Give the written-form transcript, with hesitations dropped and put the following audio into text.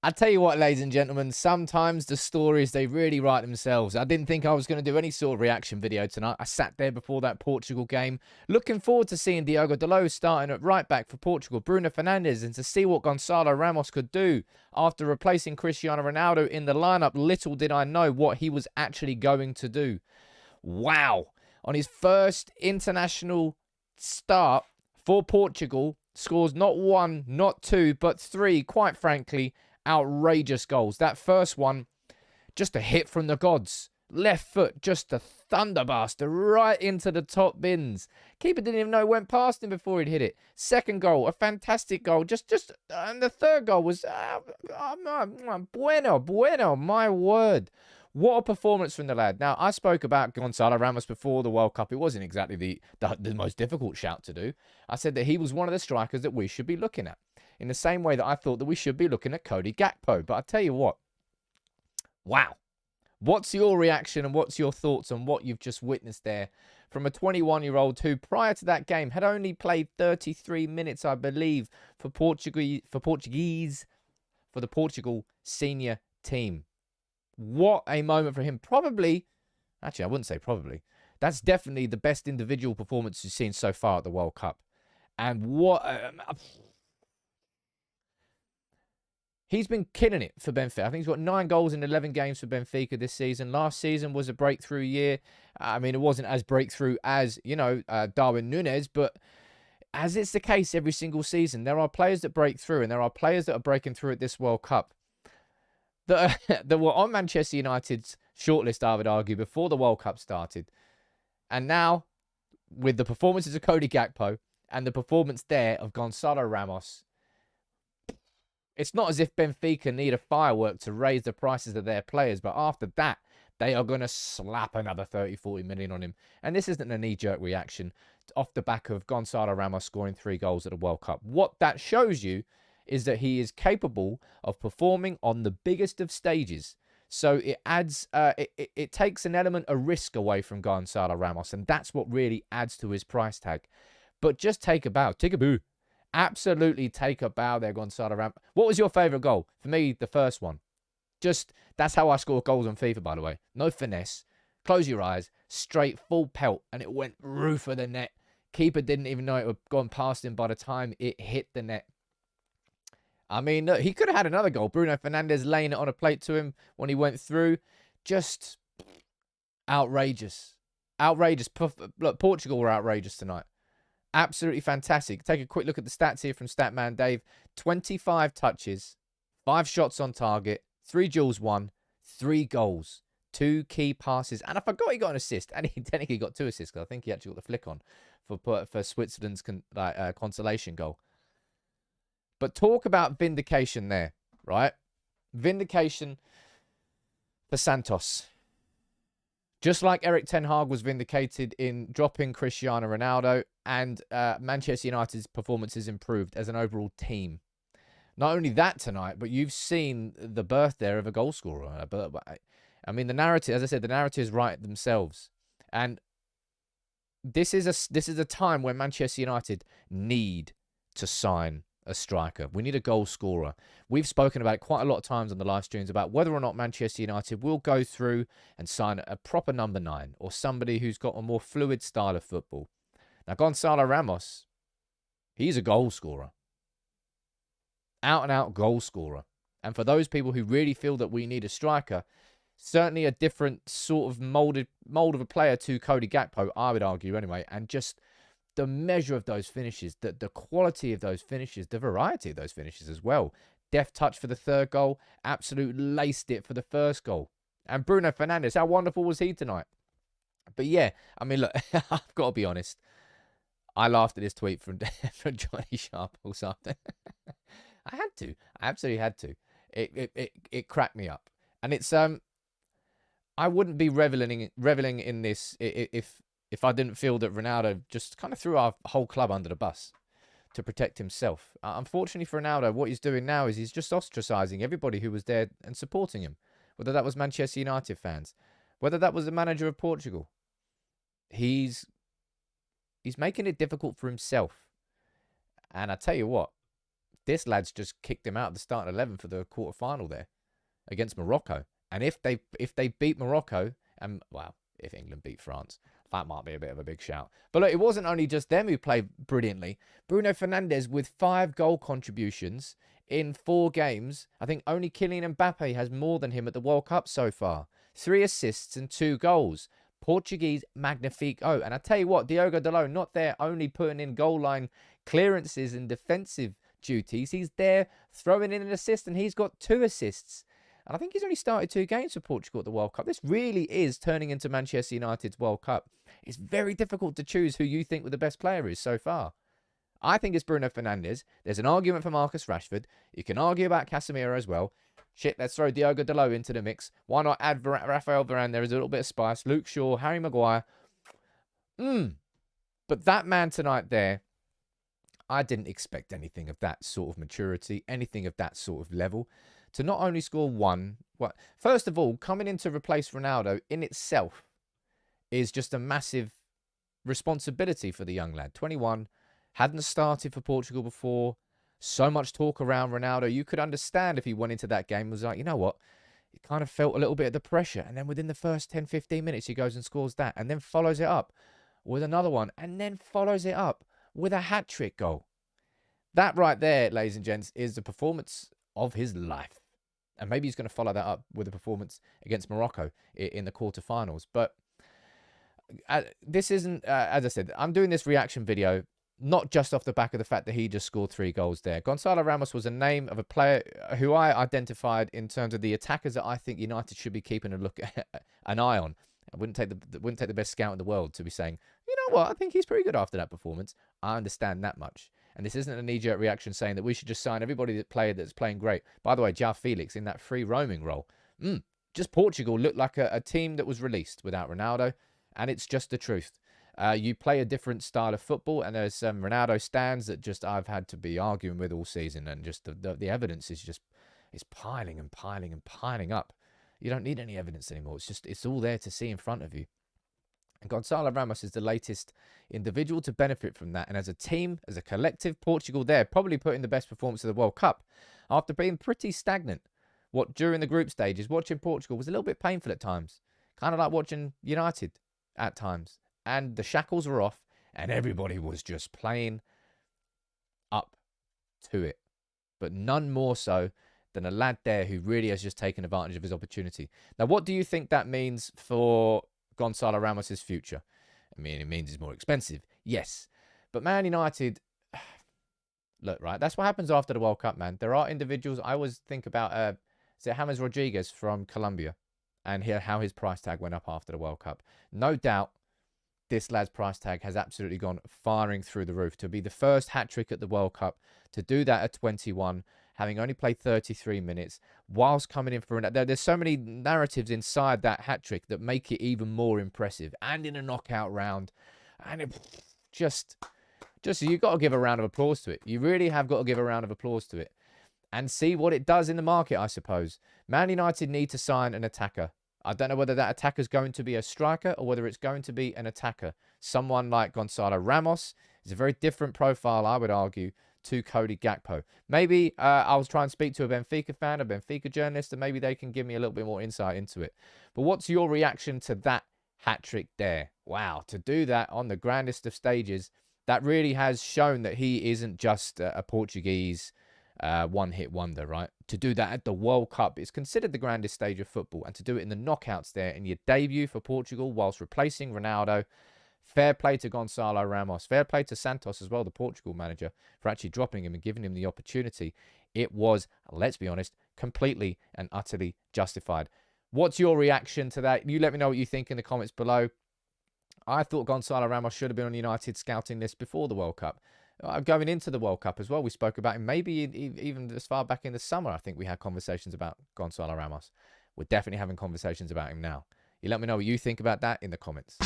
I tell you what, ladies and gentlemen, sometimes the stories, they really write themselves. I didn't think I was going to do any sort of reaction video tonight. I sat there before that Portugal game, looking forward to seeing Diogo Dalot starting at right back for Portugal, Bruno Fernandes, and to see what Goncalo Ramos could do after replacing Cristiano Ronaldo in the lineup. Little did I know what he was actually going to do. Wow. On his first international start for Portugal, scores not one, not two, but three, quite frankly, outrageous goals. That first one, just a hit from the gods. Left foot, just a thunderbuster right into the top bins. Keeper didn't even know it went past him before he'd hit it. Second goal, a fantastic goal. And the third goal was bueno, my word. What a performance from the lad. Now, I spoke about Goncalo Ramos before the World Cup. It wasn't exactly the most difficult shout to do. I said that he was one of the strikers that we should be looking at, in the same way that I thought that we should be looking at Cody Gakpo. But I tell you what, wow. What's your reaction and what's your thoughts on what you've just witnessed there from a 21-year-old who, prior to that game, had only played 33 minutes, I believe, for the Portugal senior team. What a moment for him. Actually, I wouldn't say probably. That's definitely the best individual performance you've seen so far at the World Cup. And he's been killing it for Benfica. I think he's got 9 goals in 11 games for Benfica this season. Last season was a breakthrough year. I mean, it wasn't as breakthrough as, Darwin Núñez, but as it's the case every single season, there are players that break through, and there are players that are breaking through at this World Cup that were on Manchester United's shortlist, I would argue, before the World Cup started. And now, with the performances of Cody Gakpo and the performance there of Goncalo Ramos, it's not as if Benfica need a firework to raise the prices of their players, but after that, they are going to slap another 30, 40 million on him. And this isn't a knee-jerk reaction off the back of Goncalo Ramos scoring 3 goals at the World Cup. What that shows you is that he is capable of performing on the biggest of stages. So it adds, it takes an element of risk away from Goncalo Ramos, and that's what really adds to his price tag. But just take a bow. Take a boo. Absolutely take a bow there, Goncalo Ramos. What was your favourite goal? For me, the first one. That's how I score goals on FIFA, by the way. No finesse. Close your eyes. Straight, full pelt, and it went roof of the net. Keeper didn't even know it had gone past him by the time it hit the net. I mean, look, he could have had another goal. Bruno Fernandes laying it on a plate to him when he went through. Just outrageous. Outrageous. Look, Portugal were outrageous tonight. Absolutely fantastic. Take a quick look at the stats here from Statman Dave. 25 touches, 5 shots on target, 3 duels won, 3 goals, 2 key passes. And I forgot he got an assist. And he technically got 2 assists, because I think he actually got the flick on for Switzerland's consolation goal. But talk about vindication there, right? Vindication for Santos. Just like Eric Ten Hag was vindicated in dropping Cristiano Ronaldo, and Manchester United's performances improved as an overall team. Not only that tonight, but you've seen the birth there of a goal scorer. But I mean, the narrative, as I said, the narratives write themselves. And this is a time when Manchester United need to sign a striker. We need a goal scorer. We've spoken about it quite a lot of times on the live streams about whether or not Manchester United will go through and sign a proper number 9 or somebody who's got a more fluid style of football. Now, Goncalo Ramos, he's a goal scorer. Out and out goal scorer. And for those people who really feel that we need a striker, certainly a different sort of mold of a player to Cody Gakpo, I would argue anyway, and just the measure of those finishes, the quality of those finishes, the variety of those finishes as well. Deft touch for the 3rd goal, absolute laced it for the 1st goal. And Bruno Fernandes, how wonderful was he tonight? But yeah, I mean, look, I've got to be honest. I laughed at this tweet from Johnny Sharp or something. I had to. I absolutely had to. It cracked me up. And it's I wouldn't be reveling in this if I didn't feel that Ronaldo just kind of threw our whole club under the bus to protect himself. Unfortunately for Ronaldo, what he's doing now is he's just ostracising everybody who was there and supporting him, whether that was Manchester United fans, whether that was the manager of Portugal. He's making it difficult for himself. And I tell you what, this lad's just kicked him out of the starting 11 for the quarterfinal there against Morocco. And if they beat Morocco, and well, if England beat France, that might be a bit of a big shout. But look, it wasn't only just them who played brilliantly. Bruno Fernandes with 5 goal contributions in 4 games. I think only Kylian Mbappe has more than him at the World Cup so far. 3 assists and 2 goals. Portuguese magnifico. And I tell you what, Diogo Dalot, not there only putting in goal line clearances and defensive duties. He's there throwing in an assist, and he's got 2 assists. And I think he's only started 2 games for Portugal at the World Cup. This really is turning into Manchester United's World Cup. It's very difficult to choose who you think the best player is so far. I think it's Bruno Fernandes. There's an argument for Marcus Rashford. You can argue about Casemiro as well. Shit, let's throw Diogo Dalot into the mix. Why not add Rafael Varane? There is a little bit of spice. Luke Shaw, Harry Maguire. But that man tonight there, I didn't expect anything of that sort of maturity, anything of that sort of level. To not only score 1, first of all, coming in to replace Ronaldo in itself is just a massive responsibility for the young lad. 21, hadn't started for Portugal before. So much talk around Ronaldo. You could understand if he went into that game and was like, you know what? He kind of felt a little bit of the pressure. And then within the first 10, 15 minutes, he goes and scores that. And then follows it up with another one. And then follows it up with a hat-trick goal. That right there, ladies and gents, is the performance of his life. And maybe he's going to follow that up with a performance against Morocco in the quarterfinals. But this isn't, as I said, I'm doing this reaction video not just off the back of the fact that he just scored 3 goals there. Gonçalo Ramos was a name of a player who I identified in terms of the attackers that I think United should be keeping an eye on. I wouldn't take the best scout in the world to be saying, you know what, I think he's pretty good after that performance. I understand that much. And this isn't a knee-jerk reaction saying that we should just sign everybody that's playing great. By the way, João Felix in that free roaming role. Just Portugal looked like a team that was released without Ronaldo. And it's just the truth. You play a different style of football, and there's some Ronaldo stands that just I've had to be arguing with all season, and just the evidence is just piling and piling and piling up. You don't need any evidence anymore. It's all there to see in front of you. And Gonçalo Ramos is the latest individual to benefit from that. And as a team, as a collective, Portugal there probably put in the best performance of the World Cup after being pretty stagnant. During the group stages, watching Portugal was a little bit painful at times, kind of like watching United at times. And the shackles were off, and everybody was just playing up to it. But none more so than a lad there who really has just taken advantage of his opportunity. Now, what do you think that means for Gonçalo Ramos' future? I mean, it means he's more expensive, yes. But Man United, look, right, that's what happens after the World Cup, man. There are individuals, I always think about, James Rodriguez from Colombia, and how his price tag went up after the World Cup. No doubt, this lad's price tag has absolutely gone firing through the roof. To be the first hat-trick at the World Cup, to do that at 21, having only played 33 minutes, whilst coming in for there's so many narratives inside that hat-trick that make it even more impressive. And in a knockout round. And it just you've got to give a round of applause to it. You really have got to give a round of applause to it. And see what it does in the market, I suppose. Man United need to sign an attacker. I don't know whether that attacker is going to be a striker or whether it's going to be an attacker. Someone like Gonçalo Ramos is a very different profile, I would argue, to Cody Gakpo. Maybe I'll try and speak to a Benfica fan, a Benfica journalist, and maybe they can give me a little bit more insight into it. But what's your reaction to that hat-trick there? Wow, to do that on the grandest of stages, that really has shown that he isn't just a Portuguese one-hit wonder, right? To do that at the World Cup, it's considered the grandest stage of football, and to do it in the knockouts there in your debut for Portugal whilst replacing Ronaldo, fair play to Gonçalo Ramos, fair play to Santos as well, the Portugal manager, for actually dropping him and giving him the opportunity. It was, let's be honest, completely and utterly justified. What's your reaction to that? You let me know what you think in the comments below. I thought Gonçalo Ramos should have been on United scouting list before the World Cup. Going into the World Cup as well, we spoke about him maybe even as far back in the summer. I think we had conversations about Gonçalo Ramos. We're definitely having conversations about him now. You let me know what you think about that in the comments.